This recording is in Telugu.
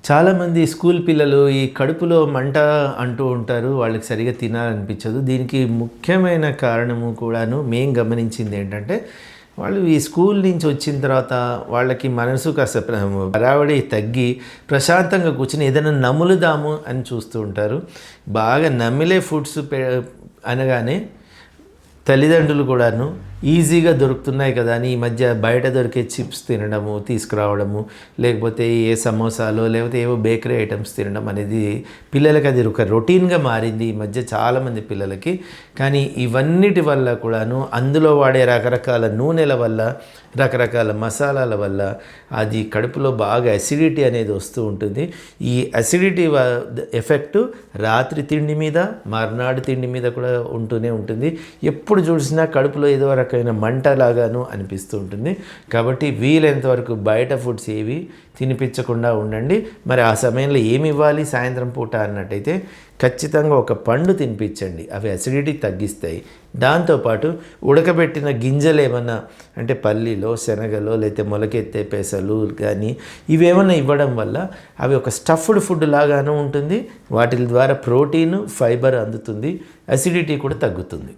చాలామంది స్కూల్ పిల్లలు ఈ కడుపులో మంట అంటూ ఉంటారు. వాళ్ళకి సరిగ్గా తినాలనిపించదు. దీనికి ముఖ్యమైన కారణము కూడాను మేము గమనించింది ఏంటంటే, వాళ్ళు ఈ స్కూల్ నుంచి వచ్చిన తర్వాత వాళ్ళకి మనసు కాస్త హడావిడి తగ్గి ప్రశాంతంగా కూర్చొని ఏదైనా నములుదాము అని చూస్తూ ఉంటారు. బాగా నమిలే ఫుడ్స్ అనగానే తల్లిదండ్రులు కూడాను ఈజీగా దొరుకుతున్నాయి కదా అని ఈ మధ్య బయట దొరికే చిప్స్ తినడము, తీసుకురావడము, లేకపోతే ఏ సమోసాలు లేకపోతే ఏవో బేకరీ ఐటమ్స్ తినడం అనేది పిల్లలకి అది ఒక రొటీన్గా మారింది ఈ మధ్య చాలామంది పిల్లలకి. కానీ ఇవన్నిటి వల్ల కూడాను అందులో వాడే రకరకాల నూనెల వల్ల, రకరకాల మసాలాల వల్ల అది కడుపులో బాగా అసిడిటీ అనేది వస్తూ ఉంటుంది. ఈ అసిడిటీ ఎఫెక్టు రాత్రి తిండి మీద, మర్నాడు తిండి మీద కూడా ఉంటూనే ఉంటుంది. ఎప్పుడు చూసినా కడుపులో ఏదో రకమైన మంటలాగాను అనిపిస్తూ ఉంటుంది. కాబట్టి వీలైనంత వరకు బయట ఫుడ్స్ ఏవి తినిపించకుండా ఉండండి. మరి ఆ సమయంలో ఏమి ఇవ్వాలి సాయంత్రం పూట అన్నట్టయితే ఖచ్చితంగా ఒక పండు తినిపించండి. అవి అసిడిటీ తగ్గిస్తాయి. దాంతోపాటు ఉడకబెట్టిన గింజలు ఏమన్నా అంటే పల్లీలో, శనగలో, లేకపోతే మొలకెత్తే పెసలు కానీ ఇవేమన్నా ఇవ్వడం వల్ల అవి ఒక స్టఫ్డ్ ఫుడ్ లాగాను ఉంటుంది. వాటి ద్వారా ప్రోటీన్, ఫైబర్ అందుతుంది. అసిడిటీ కూడా తగ్గుతుంది.